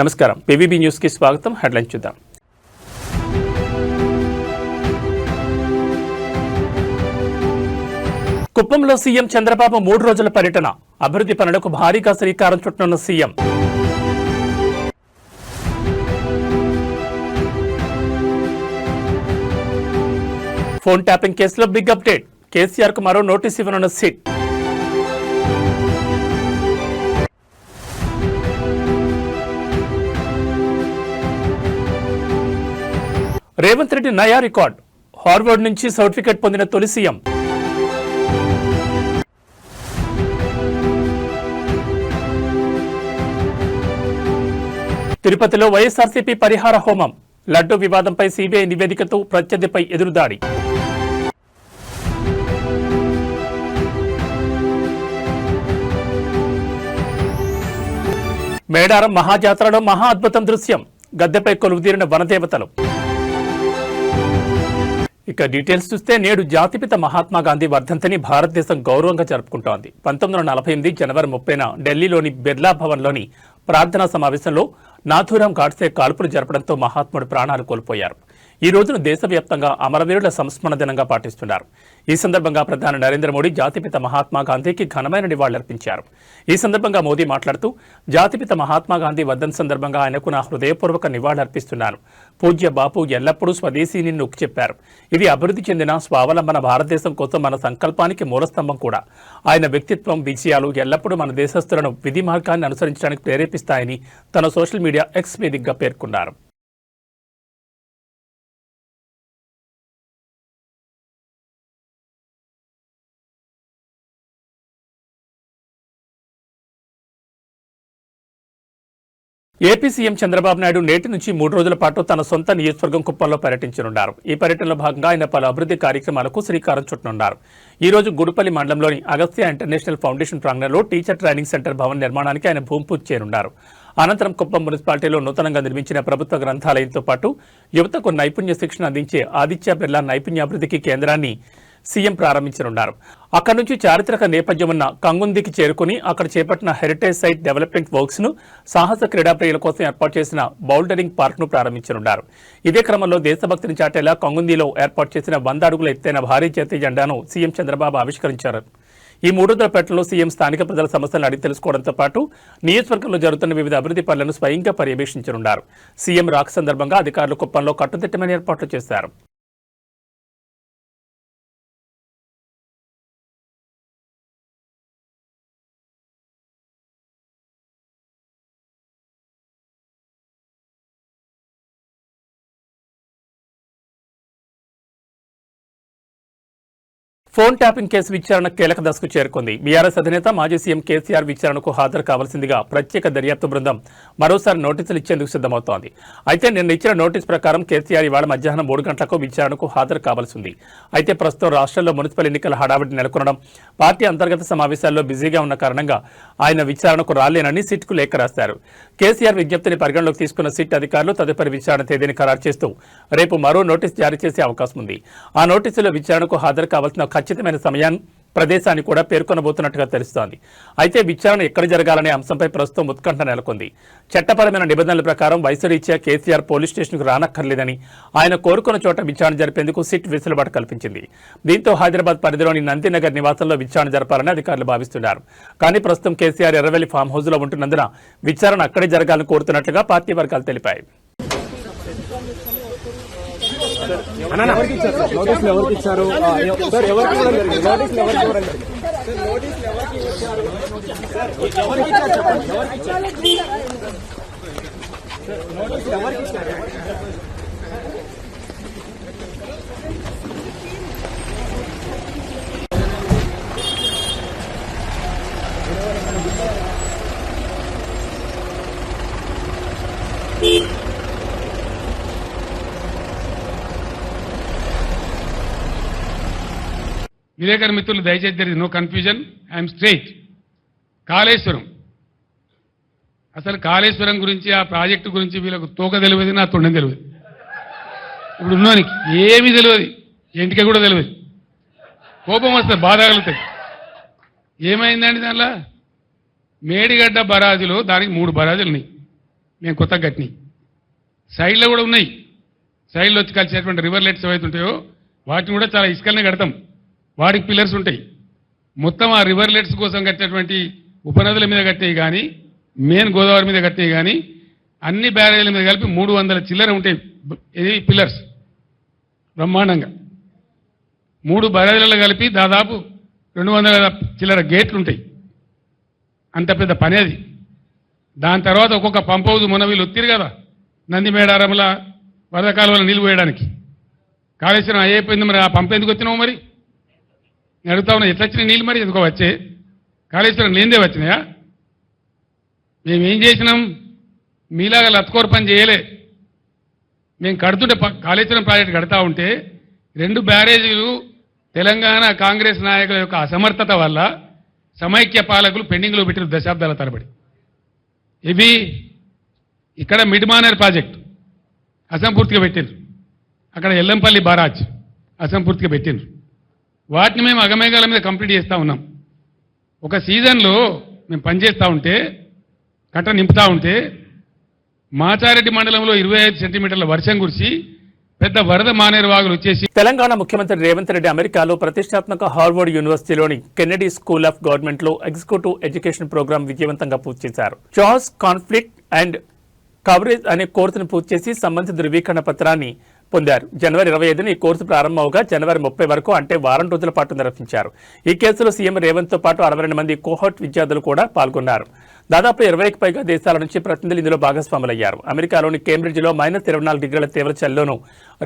నమస్కారం, PVB news కి స్వాగతం. హెడ్లైన్ చూద్దాం. కుప్పంలో సీఎం చంద్రబాబు 3 రోజుల పర్యటన. అభివృద్ధి పనులకు భారీగా శ్రీకారం చుట్టనున్న సీఎం. ఫోన్ ట్యాపింగ్ కేసులో బిగ్ అప్డేట్. కేసీఆర్ కు మరో నోటీస్ ఇవ్వనున్న సిట్. రేవంత్ రెడ్డి నయా రికార్డ్. హార్వర్డ్ నుంచి సర్టిఫికెట్ పొందిన తొలి సీఎం. తిరుపతిలో వైఎస్ఆర్సీపీ పరిహార హోమం. లడ్డూ వివాదంపై సీబీఐ నివేదికతో ప్రత్యర్థిపై ఎదురుదాడి. మేడారం మహాజాతరలో మహా అద్భుతం దృశ్యం. గద్దెపై కొలువుదీరిన వనదేవతలు. ఇక డీటెయిల్స్ చూస్తే నేడు జాతిపిత మహాత్మా గాంధీ వర్ధంతిని భారతదేశం గౌరవంగా జరుపుకుంటోంది. 1948 జనవరి 30న ఢిల్లీలోని బిర్లా భవన్లోని ప్రార్థనా సమావేశంలో నాథూరాం గాడ్సే కాల్పులు జరపడంతో మహాత్ముడు ప్రాణాలు కోల్పోయారు. ఈ రోజును దేశవ్యాప్తంగా అమరవీరుల సంస్మరణ దినంగా పాటిస్తున్నారు. ఈ సందర్భంగా ప్రధాని నరేంద్ర మోడీ జాతిపిత మహాత్మా గాంధీకి ఘనమైన నివాళులర్పించారు. ఈ సందర్భంగా మోదీ మాట్లాడుతూ, జాతిపిత మహాత్మా గాంధీ వర్ధంతి సందర్భంగా ఆయనకు నా హృదయపూర్వక నివాళులర్పిస్తున్నాను. పూజ్య బాపు ఎల్లప్పుడూ స్వదేశీని నొక్కి చెప్పారు. ఇది అభివృద్ధి చెందిన స్వావలంబన భారతదేశం కోసం మన సంకల్పానికి మూలస్తంభం కూడా. ఆయన వ్యక్తిత్వం, విజయాలు ఎల్లప్పుడూ మన దేశస్తులను విధి మార్గాన్ని అనుసరించడానికి ప్రేరేపిస్తాయని తన సోషల్ మీడియా ఎక్స్ వేదికగా పేర్కొన్నారు. ఏపీ సీఎం చంద్రబాబు నాయుడు నేటి నుంచి 3 రోజుల పాటు తన సొంత నియోజకవర్గం కుప్పంలో పర్యటించనున్నారు. ఈ పర్యటనలో భాగంగా ఆయన పలు అభివృద్ధి కార్యక్రమాలకు శ్రీకారం చుట్టనున్నారు. ఈ రోజు గుడిపల్లి మండలంలోని అగస్త్య ఇంటర్నేషనల్ ఫౌండేషన్ ప్రాంగణంలో టీచర్ ట్రైనింగ్ సెంటర్ భవన నిర్మాణానికి ఆయన భూమి పూజ చేయనున్నారు. అనంతరం కుప్పం మున్సిపాలిటీలో నూతనంగా నిర్మించిన ప్రభుత్వ గ్రంథాలయంతో పాటు యువతకు నైపుణ్య శిక్షణ అందించే ఆదిత్య బిర్లా నైపుణ్యాభివృద్ధికి కేంద్రాన్ని సీఎం ప్రారంభించనున్నారు. అక్కడి నుంచి చారిత్రక నేపథ్యం ఉన్న కంగుందికి చేరుకుని అక్కడ చేపట్టిన హెరిటేజ్ సైట్ డెవలప్మెంట్ వర్క్స్ ను, సాహస క్రీడాప్రియుల కోసం ఏర్పాటు చేసిన బౌల్డరింగ్ పార్క్ ను ప్రారంభించనున్నారు. ఇదే క్రమంలో దేశభక్తిని చాటేలా కంగుందిలో ఏర్పాటు చేసిన 100 అడుగుల ఎత్తైన భారీ జాతీయ జెండాను సీఎం చంద్రబాబు ఆవిష్కరించారు. ఈ 3 రోజుల పర్యటనలో సీఎం స్థానిక ప్రజల సమస్యలను అడిగి తెలుసుకోవడంతో పాటు నియోజకవర్గంలో జరుగుతున్న వివిధ అభివృద్ధి పనులను స్వయంగా పర్యవేక్షించనున్నారు. సీఎం రాక సందర్భంగా అధికారులు కుప్పంలో కట్టుదిట్టమైన ఏర్పాట్లు చేశారు. ఫోన్ ట్యాపింగ్ కేసు విచారణ కీలక దశకు చేరుకుంది. బీఆర్ఎస్ అధినేత మాజీ సీఎం కేసీఆర్ విచారణకు హాజరు కావాల్సిందిగా ప్రత్యేక దర్యాప్తు బృందం మరోసారి నోటీసులు ఇచ్చేందుకు సిద్ధమవుతోంది. అయితే నిన్న ఇచ్చిన నోటీసు ప్రకారం కేసీఆర్ ఇవాళ మధ్యాహ్నం 3 గంటలకు విచారణకు హాజరు కావాల్సింది. అయితే ప్రస్తుతం రాష్ట్రంలో మున్సిపల్ ఎన్నికల హడావిడి నెలకొనడం, పార్టీ అంతర్గత సమావేశాల్లో బిజీగా ఉన్న కారణంగా ఆయన విచారణకు రాలేనని సిట్కు లేఖ రాశారు. కేసీఆర్ విజ్ఞప్తిని పరిగణలోకి తీసుకున్న సిట్ అధికారులు తదుపరి విచారణ తేదీని ఖరారు చేస్తూ రేపు మరో నోటీసు జారీ చేసే అవకాశం ఉంది. ఆ నోటీసులో విచారణకు హాజరు కావాల్సిన ఖచ్చితమైన సమయాన్ని, ప్రదేశాన్ని కూడా పేర్కొనబోతున్నట్టుగా తెలుస్తోంది. అయితే విచారణ ఎక్కడ జరగాలనే అంశంపై ప్రస్తుతం ఉత్కంఠ నెలకొంది. చట్టపరమైన నిబంధనల ప్రకారం వయసురీత్యా కేసీఆర్ పోలీస్ స్టేషన్కు రానక్కర్లేదని, ఆయన కోరుకున్న చోట విచారణ జరిపేందుకు సిట్ వెసులుబాటు కల్పించింది. దీంతో హైదరాబాద్ పరిధిలోని నందినగర్ నివాసంలో విచారణ జరపాలని అధికారులు భావిస్తున్నారు. కానీ ప్రస్తుతం కేసీఆర్ ఎర్రవెల్లి ఫామ్ హౌస్లో ఉంటున్నందున విచారణ అక్కడే జరగాలని కోరుతున్నట్లుగా పార్టీ వర్గాలు తెలిపాయి. ఎవరికి ఇచ్చారు? విలేకరు మిత్రులు దయచేసి there is no confusion, I'm straight. Kaleshwaram, అసలు కాళేశ్వరం గురించి, ఆ ప్రాజెక్టు గురించి వీళ్ళకు తోక తెలియదు, నా తొండం తెలియదు. ఇప్పుడు ఉన్నోనికి ఏమీ తెలియదు, ఇంటికి కూడా తెలియదు. కోపం వస్తుంది, బాధ కలుగుతాయి. ఏమైందండి దానిలో? మేడిగడ్డ బరాజులో దానికి 3 బరాజులు ఉన్నాయి. మేము కొత్తగా కట్టినాయి. సైడ్లో కూడా ఉన్నాయి. సైడ్లో వచ్చి కలిసేటువంటి రివర్లెట్స్ ఏవైతే ఉంటాయో వాటిని కూడా చాలా ఇసుకలనే కడతాం. వాటికి పిల్లర్స్ ఉంటాయి. మొత్తం ఆ రివర్లెట్స్ కోసం కట్టినటువంటి ఉపనదుల మీద కట్టినవి కానీ మెయిన్ గోదావరి మీద కట్టినవి కానీ అన్ని బ్యారేజీల మీద కలిపి 300 చిల్లర ఉంటాయి. ఇది పిల్లర్స్ బ్రహ్మాండంగా 3 బ్యారేజీలలో కలిపి దాదాపు 200 చిల్లర గేట్లు ఉంటాయి. అంత పెద్ద పని అది. దాని తర్వాత ఒక్కొక్క పంప్ హౌస్ మొన్న వీళ్ళు ఒత్తిరు కదా నందిమేడారంలో వరద కాలువలో నీళ్ళు పోయడానికి. కాళేశ్వరం అయిపోయింది, మరి ఆ పంప్ ఎందుకు వచ్చినావు? మరి నేను అడుగుతా ఉన్నా, ఎట్లా వచ్చినాయి నీళ్ళు? మరి ఎందుకో వచ్చే కాళేశ్వరం లేనిదే వచ్చినాయా? మేమేం చేసినాం? మీలాగా లత్కోర పని చేయలే. మేము కడుతుంటే కాళేశ్వరం ప్రాజెక్టు కడతా ఉంటే 2 బ్యారేజీలు తెలంగాణ కాంగ్రెస్ నాయకుల యొక్క అసమర్థత వల్ల సమైక్య పాలకులు పెండింగ్లో పెట్టిన దశాబ్దాల తరబడి. ఇవి ఇక్కడ మిడ్ మానేర్ ప్రాజెక్టు అసంపూర్తిగా పెట్టిండ్రు. అక్కడ ఎల్లంపల్లి బారాజ్ అసంపూర్తిగా పెట్టిండ్రు. వాటిని మేము అగమేఘాల మీద కంప్లీట్ చేస్తూ ఉన్నాం. ఒక సీజన్లో మేము పనిచేస్తూ ఉంటే కట్ట నింపుతూ ఉంటే మాచారెడ్డి మండలంలో 25 సెంటీమీటర్ల వర్షం కురిసి పెద్ద వరద మానేరు వాగులు వచ్చేసి తెలంగాణ ముఖ్యమంత్రి రేవంత్ రెడ్డి అమెరికాలో ప్రతిష్టాత్మక హార్వర్డ్ యూనివర్సిటీలోని కెన్నెడీ స్కూల్ ఆఫ్ గవర్నమెంట్ లో ఎగ్జిక్యూటివ్ ఎడ్యుకేషన్ ప్రోగ్రాం విజయవంతంగా పూర్తి చేశారు. చార్స్ కాన్ఫ్లిక్ట్ అండ్ కవరేజ్ అనే కోర్సును పూర్తి చేసి సంబంధిత ధృవీకరణ పత్రాన్ని పొందారు. జనవరి 25న ఈ కోర్సు ప్రారంభమవగా జనవరి 30 వరకు అంటే వారం రోజుల పాటు నిర్వహించారు. ఈ కేసులో సీఎం రేవంత్ తో పాటు 62 మంది కోహోర్ట్ విద్యార్థులు కూడా పాల్గొన్నారు. దాదాపు 20కి పైగా దేశాల నుంచి ప్రతినిధులు ఇందులో భాగస్వాములయ్యారు. అమెరికాలోని కేంబ్రిడ్జ్లో -24 డిగ్రీల తీవ్ర చలిలోనూ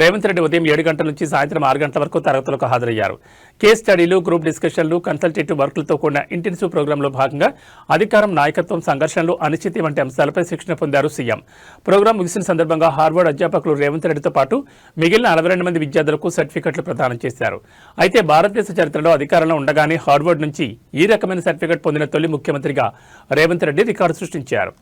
రేవంత్ రెడ్డి ఉదయం 7 గంటల నుంచి సాయంత్రం 6 గంటల వరకు తరగతులకు హాజరయ్యారు. కేస్ స్టడీలు, గ్రూప్ డిస్కషన్లు, కన్సల్టేటివ్ వర్క్లతో కూడిన ఇంటెన్సివ్ ప్రోగ్రాంలో భాగంగా అధికారం, నాయకత్వం, సంఘర్షణలు, అనిశ్చితి వంటి అంశాలపై శిక్షణ పొందారు సీఎం. ప్రోగ్రాం ముగిసిన సందర్భంగా హార్వర్డ్ అధ్యాపకులు రేవంత్ రెడ్డితో పాటు మిగిలిన 62 మంది విద్యార్థులకు సర్టిఫికెట్లు ప్రదానం చేశారు. అయితే భారతదేశ చరిత్రలో అధికారంలో ఉండగానే హార్వర్డ్ నుంచి ఈ రకమైన సర్టిఫికెట్ పొందిన తొలి ముఖ్యమంత్రిగా రేవంత్ రెడ్డి రికార్డు సృష్టించారు.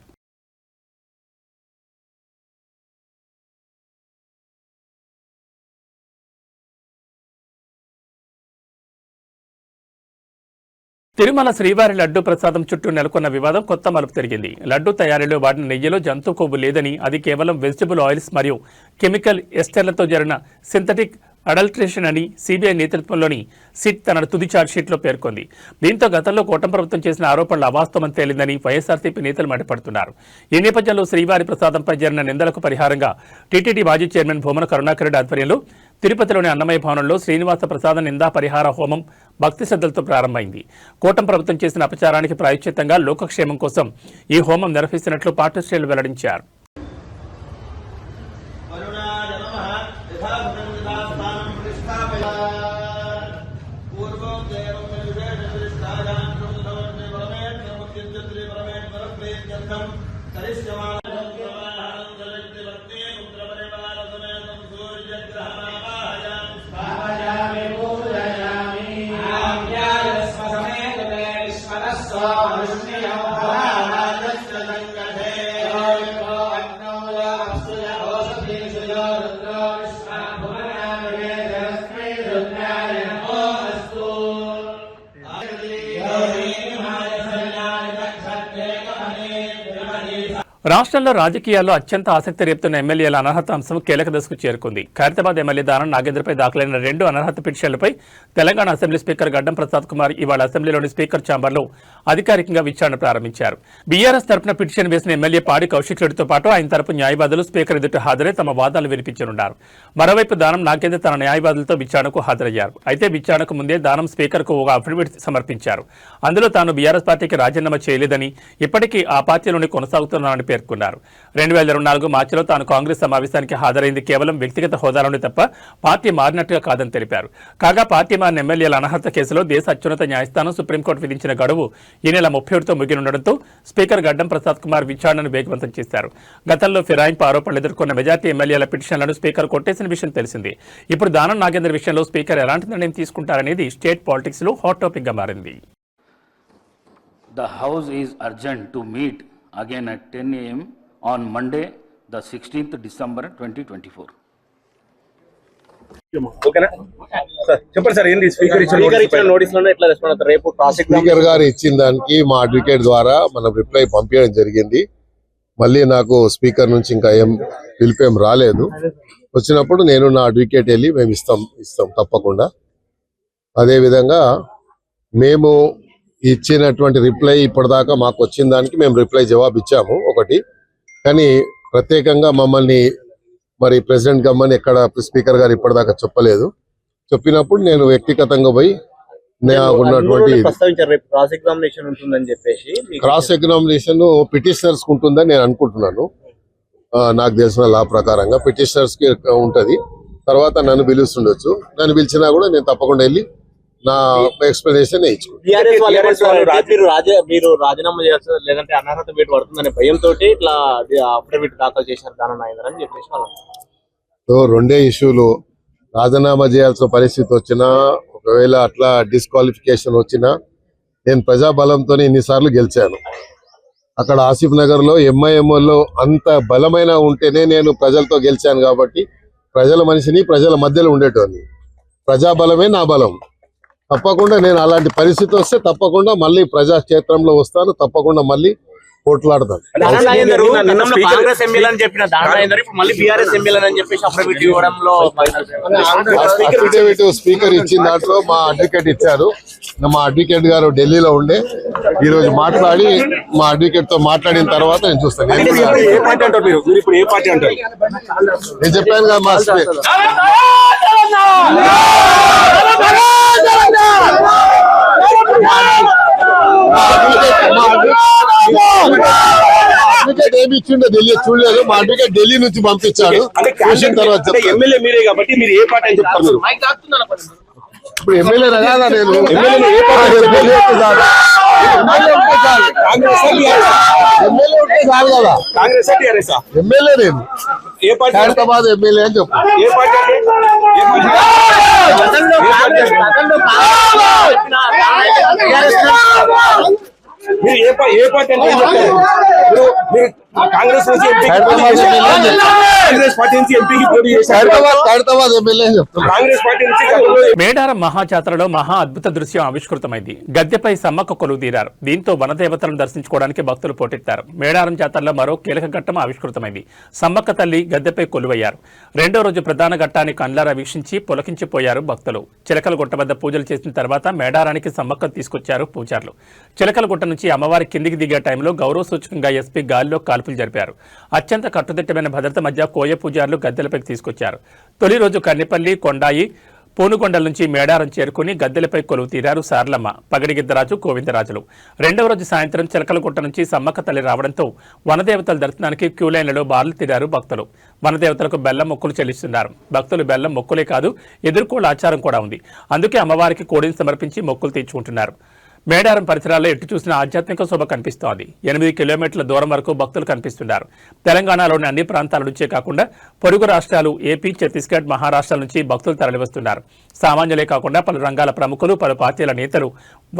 తిరుమల శ్రీవారి లడ్డు ప్రసాదం చుట్టూ నెలకొన్న వివాదం కొత్త మలుపు తిరిగింది. లడ్డు తయారీలో వాడిన నెయ్యిలో జంతు కొవ్వు లేదని, అది కేవలం వెజిటబుల్ ఆయిల్స్ మరియు కెమికల్ ఎస్టర్లతో జరిగిన సింథటిక్ అడల్ట్రేషన్ అని సిబిఐ నేతృత్వంలోని సిట్ తన తుది ఛార్జ్షీట్లో పేర్కొంది. దీంతో గతంలో కూటమి ప్రభుత్వం చేసిన ఆరోపణలు అవాస్తవమని తేలిందని వైఎస్ఆర్సీపీ నేతలు మండిపడుతున్నారు. ఈ నేపథ్యంలో శ్రీవారి ప్రసాదంపై జరిగిన నిందలకు పరిహారంగా టీటీడీ మాజీ చైర్మన్ భూమన కరుణాకర్ రెడ్డి ఆధ్వర్యంలో తిరుపతిలోని అన్నమయ్య భవనంలో శ్రీనివాస ప్రసాద నిందా పరిహార హోమం భక్తి శ్రద్ధలతో ప్రారంభమైంది. కూటమి ప్రభుత్వం చేసిన అపచారానికి ప్రాయశ్చిత్తంగా లోకక్షేమం కోసం ఈ హోమం నిర్వహిస్తున్నట్లు పార్టీ శ్రేణులు వెల్లడించారు. రాష్ట్రంలో రాజకీయాల్లో అత్యంత ఆసక్తి రేపుతున్న ఎమ్మెల్యేల అనర్హత అంశం కీలక దశకు చేరుకుంది. ఖైరతాబాద్ ఎమ్మెల్యే దానం నాగేంద్రపై దాఖలైన 2 అనర్హత పిటిషన్లపై తెలంగాణ అసెంబ్లీ స్పీకర్ గడ్డం ప్రసాద్ కుమార్ ఇవాళ అసెంబ్లీలోని స్పీకర్ ఛాంబర్లో అధికారికంగా విచారణ ప్రారంభించారు. బీఆర్ఎస్ తరపున పిటిషన్ వేసిన ఎమ్మెల్యే పాడి కౌశిక్ రెడ్డితో పాటు ఆయన తరపు న్యాయవాదులు స్పీకర్ ఎదుట హాజరై తమ వాదనలు వినిపించనున్నారు. మరోవైపు దానం నాగేంద్ర తన న్యాయవాదులతో విచారణకు హాజరయ్యారు. అయితే విచారణకు ముందే దానం స్పీకర్కు ఒక అఫిడవిట్ సమర్పించారు. అందులో తాను బీఆర్ఎస్ పార్టీకి రాజీనామా చేయలేదని, ఇప్పటికీ ఆ పార్టీలోనే కొనసాగుతున్నానని పేర్కొన్నారు. 2024 మార్చిలో తాను కాంగ్రెస్ సమావేశానికి హాజరైంది కేవలం వ్యక్తిగత హోదాలోనే తప్ప పార్టీ మారినట్టుగా కాదని తెలిపారు. కాగా పార్టీ మారిన ఎమ్మెల్యేల అనర్హత కేసులో దేశ అత్యున్నత న్యాయస్థానం సుప్రీంకోర్టు విధించిన గడువు ఈ నెల 31తో ముగినుండడంతో స్పీకర్ గడ్డం ప్రసాద్ కుమార్ విచారణను వేగవంతం చేశారు. గతంలో ఫిరాయింపు ఆరోపణలు ఎదుర్కొన్న మెజార్టీ ఎమ్మెల్యేల పిటిషన్లను స్పీకర్ కొట్టేసిన విషయం తెలిసింది. ఇప్పుడు దానం నాగేందర్ విషయంలో స్పీకర్ ఎలాంటి నిర్ణయం తీసుకుంటారనేది స్టేట్ పాలిటిక్స్ లో హాట్ టాపిక్ గా మారింది. The House is urgent to meet again at 10 a.m. on Monday, the 16th December 2024. ఓకేనా సార్? చెప్పండి సార్, ఏంటి స్పీకర్ ఇచ్చిన నోటీసులను ఎట్లా రెస్పాండ్ అవుతారు? రేపు స్పీకర్ గారు ఇచ్చిన దానికి మా అడ్వకేట్ ద్వారా మనం రిప్లై పంపించడం జరిగింది. మళ్ళీ నాకు స్పీకర్ నుంచి ఇంకా ఏం పిలిపేం రాలేదు. వచ్చినప్పుడు నేను నా అడ్వకేట్ వెళ్ళి మేము ఇస్తాం తప్పకుండా. అదేవిధంగా మేము ఇచ్చినటువంటి రిప్లై ఇప్పటిదాకా మాకు వచ్చిన దానికి మేము రిప్లై జవాబు ఇచ్చాము ఒకటి. కానీ ప్రత్యేకంగా మమ్మల్ని మరి ప్రెసిడెంట్ గమ్మని ఎక్కడ స్పీకర్ గారు ఇప్పటిదాకా చెప్పలేదు. చెప్పినప్పుడు నేను వ్యక్తిగతంగా పోయి ఉన్నటువంటి క్రాస్ ఎగ్జామినేషన్ ఉంటుందని చెప్పేసి క్రాస్ ఎగ్జామినేషన్ పిటిషనర్స్ ఉంటుందని నేను అనుకుంటున్నాను. నాకు తెలిసిన లా ప్రకారంగా పిటిషనర్స్ కి ఉంటది. తర్వాత నన్ను పిలుస్తుండొచ్చు. నన్ను పిలిచినా కూడా నేను తప్పకుండా వెళ్ళి నా ఎక్స్ప్లెనేషన్ మీరు రాజీనామా చేస్తారు లేదంటే అనర్హత వేటు పడుతుందనే భయంతో ఇట్లా అఫిడవిట్ దాఖలు చేశారు దాననాయందర్ అని చెప్పేసి రెండే ఇష్యూలు. రాజీనామా చేయాల్సిన పరిస్థితి వచ్చినా, ఒకవేళ అట్లా డిస్క్వాలిఫికేషన్ వచ్చినా, నేను ప్రజాబలంతో ఇన్నిసార్లు గెలిచాను. అక్కడ ఆసిఫ్ నగర్ లో ఎంఐఎంఓలో అంత బలమైన ఉంటేనే నేను ప్రజలతో గెలిచాను. కాబట్టి ప్రజల మనిషిని, ప్రజల మధ్యలో ఉండేటోని. ప్రజాబలమే నా బలం. తప్పకుండా నేను అలాంటి పరిస్థితి వస్తే తప్పకుండా మళ్ళీ ప్రజాక్షేత్రంలో వస్తాను. తప్పకుండా మళ్ళీ పోట్లాడతాను. కాంగ్రెస్ ఎమ్మెల్యే అని చెప్పిన దాననాయందర్ ఇప్పుడు మళ్ళీ బీఆర్ఎస్ ఎమ్మెల్యే అని చెప్పేసి అఫిడవిట్ ఇవ్వడంలో అఫిడవిట్ స్పీకర్ ఇచ్చిన దాంట్లో మా అడ్వకేట్ ఇచ్చారు. మా అడ్వకేట్ గారు ఢిల్లీలో ఉండే ఈ రోజు మాట్లాడి మా అడ్వకేట్ తో మాట్లాడిన తర్వాత నేను చూస్తాను. నేను చెప్పాను కదా మా అడ్వకేట్ ఏమి ఇచ్చిండో తెలియదు, చూడలేదు. మా అడ్వకేట్ ఢిల్లీ నుంచి పంపించాడు. చూసిన తర్వాత ఎమ్మెల్యే మీరే కాబట్టి మీరు ఏ పార్టీ అని చెప్తారు? ఇప్పుడు ఎమ్మెల్యే కాదా నేను? ఎమ్మెల్యే ఉంటే కాదు కదా, కాంగ్రెస్ టీఆర్ఎస్ ఎమ్మెల్యే నేను. ఏ పార్టీ? హైదరాబాద్ ఎమ్మెల్యే అని చెప్పు. ఏ పార్టీ? మీరు ఏ పార్టీ అంటే కాంగ్రెస్ నుంచి కాంగ్రెస్ పార్టీ నుంచి ఎంపీకి పోటీ చేశారు. హైదరాబాద్ ఎమ్మెల్యే అని చెప్తాను. కాంగ్రెస్ పార్టీ నుంచి మేడారం మహాజాతరలో మహా అద్భుత దృశ్యం ఆవిష్కృతమైంది. గద్దెపై సమ్మక్క కొలువు తీరారు. దీంతో వనదేవతలను దర్శించుకోవడానికి భక్తులు పోటెత్తారు. మేడారం జాతరలో మరో కీలక ఘట్టం ఆవిష్కృతమైంది. సమ్మక్క తల్లి గద్దెపై కొలువయ్యారు. రెండో రోజు ప్రధాన ఘట్టాన్ని కండ్లారా వీక్షించి పులకించిపోయారు భక్తులు. చిలకలగుట్ట వద్ద పూజలు చేసిన తర్వాత మేడారానికి సమ్మక్క తీసుకొచ్చారు పూజారులు. చిలకలగుట్ట నుంచి అమ్మవారి కిందికి దిగే టైంలో గౌరవ సూచకంగా ఎస్పీ గాలిలో కాల్పులు జరిపారు. అత్యంత కట్టుదిట్టమైన భద్రత మధ్య కోయ పూజారులు గద్దెలపైకి తీసుకొచ్చారు. తొలి రోజు కన్నెపల్లి, కొండాయి, పూనుకొండల నుంచి మేడారం చేరుకుని గద్దెలపై కొలువు తీరారు సార్లమ్మ, పగడిగిద్దరాజు, గోవిందరాజులు. రెండవ రోజు సాయంత్రం చిలకలగుట్ట నుంచి సమ్మక్క తల్లి రావడంతో వనదేవతల దర్శనానికి క్యూలైన్లలో బార్లు తీరారు భక్తులు. వనదేవతలకు బెల్లం మొక్కులు చెల్లిస్తున్నారు. భక్తులు బెల్లం మొక్కులే కాదు, ఎదుర్కోళ్ళ ఆచారం కూడా ఉంది. అందుకే అమ్మవారికి కోడిని సమర్పించి మొక్కులు తీర్చుకుంటున్నారు. మేడారం పరిసరాల్లో ఎటు చూసిన ఆధ్యాత్మిక శోభ కనిపిస్తోంది. 8 కిలోమీటర్ల దూరం వరకు భక్తులు కనిపిస్తున్నారు. తెలంగాణలోని అన్ని ప్రాంతాల నుంచే కాకుండా పొరుగు రాష్ట్రాలు ఏపీ, ఛత్తీస్గఢ్, మహారాష్ట్ర నుంచి భక్తులు తరలివస్తున్నారు. సామాన్యులే కాకుండా పలు రంగాల ప్రముఖులు, పలు పార్టీల నేతలు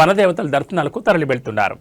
వనదేవతల దర్శనాలకు తరలి వెళ్తున్నారు.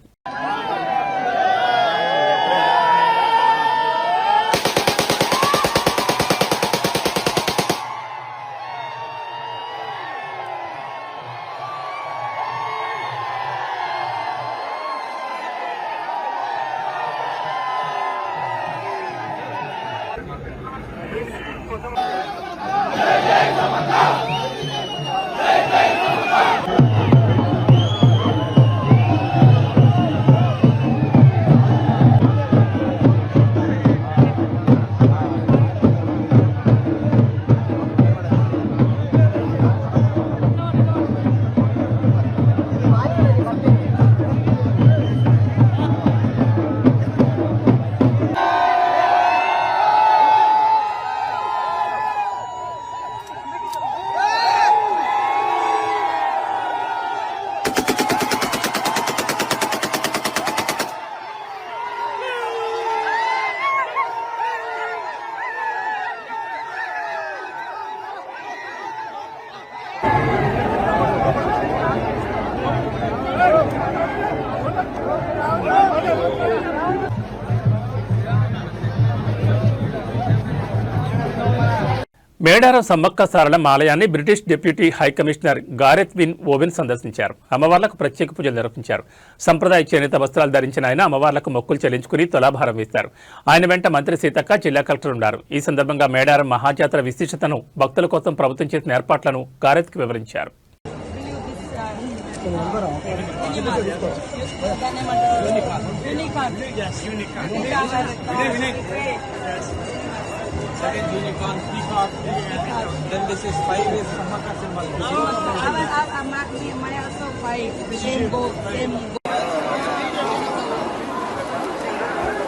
మేడారం సమ్మక్క సారళం ఆలయాన్ని British deputy high commissioner Gareth Wyn Owen సందర్శించారు. అమ్మవార్లకు ప్రత్యేక పూజలు నిర్వహించారు. సంప్రదాయ చేనేత వస్త్రాలు ధరించిన ఆయన అమ్మవార్లకు మొక్కులు చెల్లించుకుని తులాభారం వేశారు. ఆయన వెంట మంత్రి సీతక్క, జిల్లా కలెక్టర్ ఉన్నారు. ఈ సందర్భంగా మేడారం మహాజాతర విశిష్టతను, భక్తుల కోసం ప్రభుత్వం చేసిన ఏర్పాట్లను గారెత్కి వివరించారు. Second unicorn, peacock, then this is 5 is Samakka symbol. I also 5, the same boat, same boat.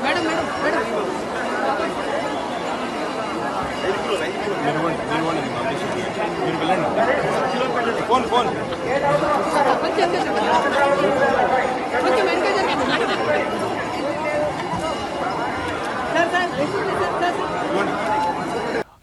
Madam. Phone.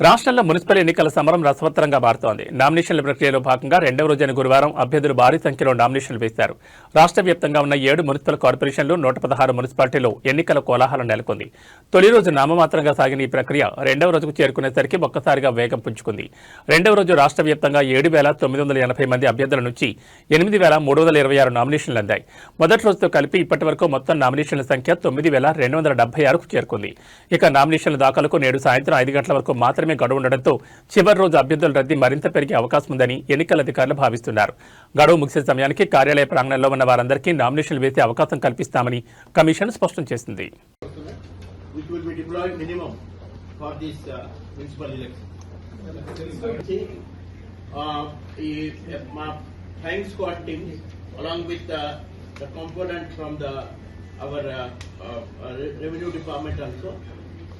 రాష్ట్రంలో మున్సిపల్ ఎన్నికల సమరం రసవత్తరంగా మారుతోంది. నామినేషన్ల ప్రక్రియలో భాగంగా రెండవ రోజైన గురువారం అభ్యర్థులు భారీ సంఖ్యలో నామినేషన్లు వేశారు. రాష్ట్ర వ్యాప్తంగా ఉన్న 7 మున్సిపల్ కార్పొరేషన్లు, 116 మున్సిపాలిటీలో ఎన్నికల కోలాహలం నెలకొంది. తొలి రోజు నామమాత్రంగా సాగిన ఈ ప్రక్రియ రెండవ రోజుకు చేరుకునేసరికి ఒక్కసారిగా వేగం పుంజుకుంది. రెండవ రోజు రాష్ట్ర వ్యాప్తంగా 7,980 మంది అభ్యర్థుల నుంచి 8,326 నామినేషన్లు అందాయి. మొదటి రోజుతో కలిపి ఇప్పటి వరకు మొత్తం నామినేషన్ల సంఖ్య 9,276కు చేరుకుంది. ఇక నామినేషన్ల దాఖలకు నేడు సాయంత్రం 5 గంటల వరకు మాత్రమే గడువు ఉండడంతో చివరి రోజు అభ్యర్థుల రద్దీ మరింత పెరిగే అవకాశం ఉందని ఎన్నికల అధికారులు భావిస్తున్నారు. గడువు ముగిసే సమయానికి కార్యాలయ ప్రాంగణంలో ఉన్న వారందరికీ నామినేషన్లు వేసే అవకాశం కల్పిస్తామని కమిషన్ స్పష్టం చేసింది.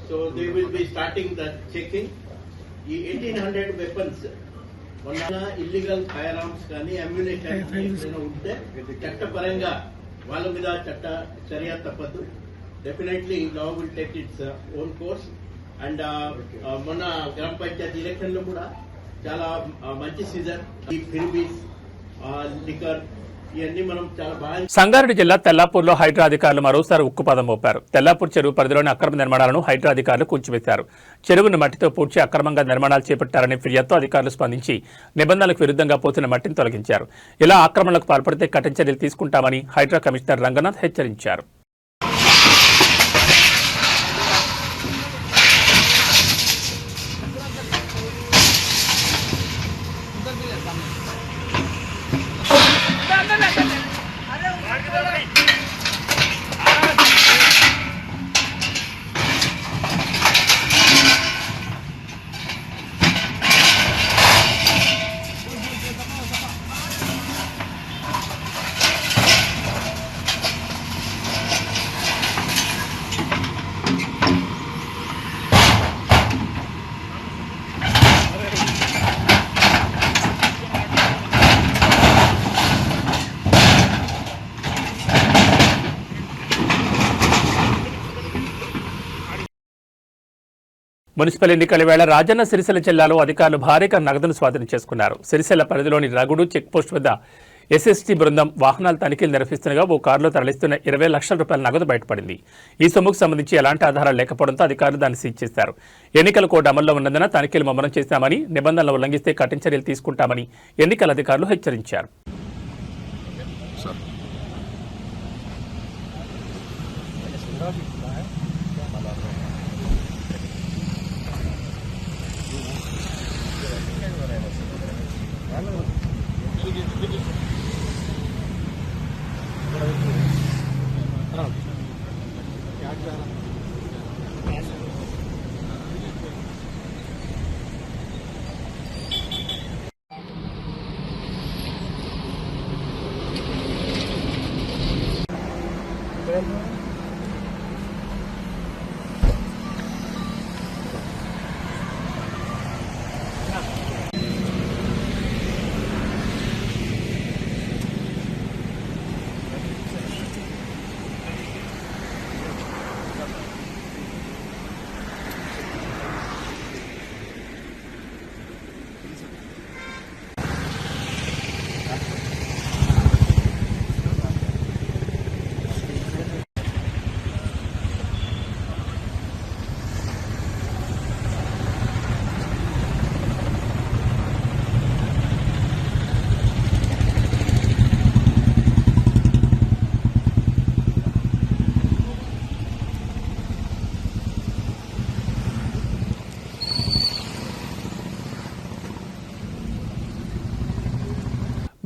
So they will be starting the checking. ఈ 1800 వెపన్స్ మొన్న ఇల్లీగల్ ఫైర్ ఆర్మ్స్ కానీ అమ్యునిషన్ ఏదైనా ఉంటే చట్టపరంగా వాళ్ళ మీద చట్ట చర్య తప్పదు. Definitely law will take its own course. And మొన్న గ్రామ పంచాయతీ ఎలక్షన్ లో కూడా చాలా మంచి సీజన్. ఈ ఫిర్బీస్, లిక్కర్ సంగారెడ్డి జిల్లా తెల్లాపూర్లో హైడ్రా అధికారులు మరోసారి ఉక్కుపాదం మోపారు. తెల్లాపూర్ చెరువు పరిధిలోని అక్రమ నిర్మాణాలను హైడ్రా అధికారులు కూల్చివేశారు. చెరువును మట్టితో పూడ్చి అక్రమంగా నిర్మాణాలు చేపట్టారనే ఫిర్యాదుతో అధికారులు స్పందించి నిబంధనలకు విరుద్ధంగా పోతున్న మట్టిని తొలగించారు. ఇలా ఆక్రమణలకు పాల్పడితే కఠిన చర్యలు తీసుకుంటామని హైడ్రా కమిషనర్ రంగనాథ్ హెచ్చరించారు. మున్సిపల్ ఎన్నికల వేళ రాజన్న సిరిసిల్ల జిల్లాలో అధికారులు భారీగా నగదును స్వాధీనం చేసుకున్నారు. సిరిసిల్ల పరిధిలోని రగుడు చెక్పోస్ట్ వద్ద ఎస్ఎస్టీ బృందం వాహనాల తనిఖీలు నిర్వహిస్తుండగా ఓ కారులో తరలిస్తున్న 20 లక్షల రూపాయల నగదు బయటపడింది. ఈ సొమ్ముకు సంబంధించి ఎలాంటి ఆధారాలు లేకపోవడంతో అధికారులు దాన్ని సీజ్ చేశారు. ఎన్నికల కోడ్ అమల్లో ఉన్నందున తనిఖీలు ముమ్మరం చేశామని, నిబంధనలు ఉల్లంఘిస్తే కఠిన చర్యలు తీసుకుంటామని ఎన్నికల అధికారులు హెచ్చరించారు.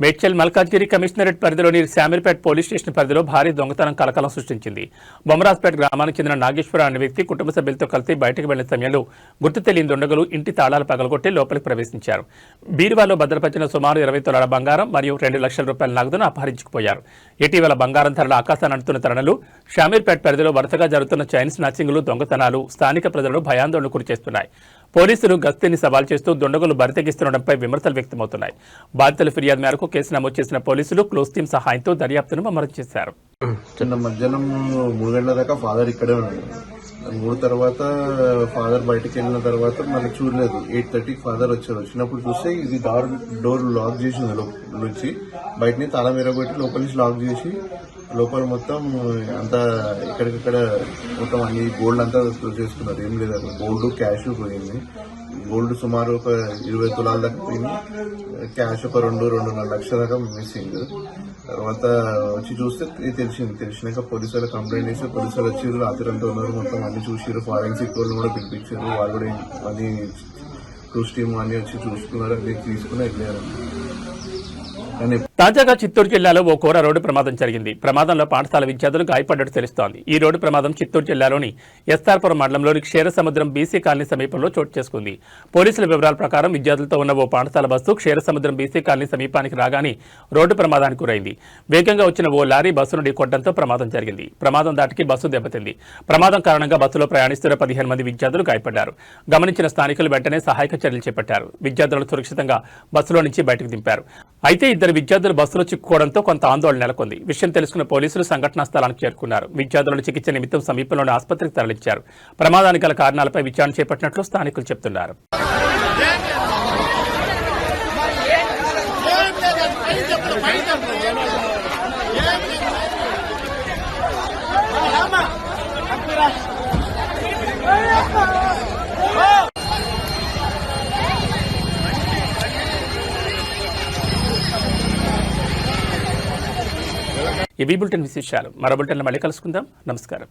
మేడ్చల్ మల్కాజ్గిరి కమిషనరేట్ పరిధిలోని శామీర్పేట్ పోలీస్ స్టేషన్ పరిధిలో భారీ దొంగతనం కలకలం సృష్టించింది. బొమ్మరాజ్పేట్ గ్రామానికి చెందిన నాగేశ్వర అనే వ్యక్తి కుటుంబ సభ్యులతో కలిసి బయటకు వెళ్లిన సమయంలో గుర్తు తెలియని దుండగులు ఇంటి తాళాలు పగలగొట్టి లోపలికి ప్రవేశించారు. బీరువాలో భద్రపరిచిన సుమారు 20 తులాల బంగారం మరియు 2 లక్షల రూపాయల నగదును అపహరించుకుపోయారు. ఇటీవల బంగారం ధరల ఆకాశాన్ని అంటున్న తరుణంలో శామీర్పేట్ పరిధిలో వరుసగా జరుగుతున్న చైన్ స్నాచింగ్లు, దొంగతనాలు స్థానిక ప్రజలను భయాందోళనకు గురిచేస్తున్నాయి. పోలీసులు గస్తీని సవాల్ చేస్తూ దుండగులు బరితెగిస్తుండడంపై విమర్శలు వ్యక్తమవుతున్నాయి. బాధితుల ఫిర్యాదు మేరకు కేసు నమోదు చేసిన పోలీసులు క్లోజ్ టీం సహాయంతో దర్యాప్తును ముమ్మరం చేశారు. చిన్న మధ్యాహ్నం 3 గంటల దాకా ఫాదర్ ఇక్కడే ఉన్నాడు. 3 తర్వాత ఫాదర్ బయటకు వెళ్ళిన తర్వాత మళ్ళీ చూడలేదు. 8:30కి ఫాదర్ వచ్చారు. వచ్చినప్పుడు చూస్తే ఇది డోర్ లాక్ చేసింది నుంచి, బయటని తాళం విరగొట్టి లోపల నుంచి లాక్ చేసి లోపల మొత్తం అంతా ఇక్కడికక్కడ మొత్తం అన్ని గోల్డ్ అంతా చేసుకున్నారు. ఏం లేదు, గోల్డ్ క్యాష్ పోయింది. గోల్డ్ సుమారు ఒక 20 తులాల దాకా పోయింది. క్యాష్ ఒక 2-2.5 లక్షల దాకా మిస్సింగ్. తర్వాత వచ్చి చూస్తే తెలిసినాక పోలీసు వాళ్ళు కంప్లైంట్ చేస్తే పోలీసు వాళ్ళు వచ్చి రాత్రి అంతా ఉన్నారు. మొత్తం అన్ని చూసిరు. ఫారెన్సిక్ వాళ్ళు కూడా పిలిపించారు. వాళ్ళు కూడా అన్ని క్రూస్ టీమ్ అన్ని వచ్చి చూసుకున్నారు. అన్ని తీసుకుని వెళ్ళారు. తాజాగా చిత్తూరు జిల్లాలో ఓ ఘోర రోడ్డు ప్రమాదం జరిగింది. ప్రమాదంలో పాఠశాల విద్యార్థులు గాయపడ్డట్టు తెలుస్తోంది. ఈ రోడ్డు ప్రమాదం చిత్తూరు జిల్లాలోని ఎస్ఆర్పురం మండలంలోని క్షీరసముద్రం బీసీ కాలనీ సమీపంలో చోటు చేసుకుంది. పోలీసుల వివరాల ప్రకారం విద్యార్థులతో ఉన్న ఓ పాఠశాల బస్సు క్షీరసముద్రం బీసీ కాలనీ సమీపానికి రాగానే రోడ్డు ప్రమాదానికి గురైంది. వేగంగా వచ్చిన ఓ లారీ బస్సును ఢీకొట్టడంతో ప్రమాదం జరిగింది. ప్రమాదం దాటికి బస్సు దెబ్బతింది. ప్రమాదం కారణంగా బస్సులో ప్రయాణిస్తున్న 15 మంది విద్యార్థులు గాయపడ్డారు. గమనించిన స్థానికులు వెంటనే సహాయక చర్యలు చేపట్టారు. విద్యార్థులను సురక్షితంగా బస్సులో నుంచి బయటకు దింపారు. అయితే ఇద్దరు విద్యార్థులు బస్సులో చిక్కుకోవడంతో కొంత ఆందోళన నెలకొంది. విషయం తెలుసుకున్న పోలీసులు సంఘటనా స్థలానికి చేరుకున్నారు. విద్యార్థులను చికిత్స నిమిత్తం సమీపంలోని ఆసుపత్రికి తరలించారు. ప్రమాదానికి గల కారణాలపై విచారణ చేపట్టినట్లు స్థానికులు చెబుతున్నారు. ఇవి బులెటిన్ విశేషాలు. మరో బులెటిన్లో మళ్ళీ కలుసుకుందాం. నమస్కారం.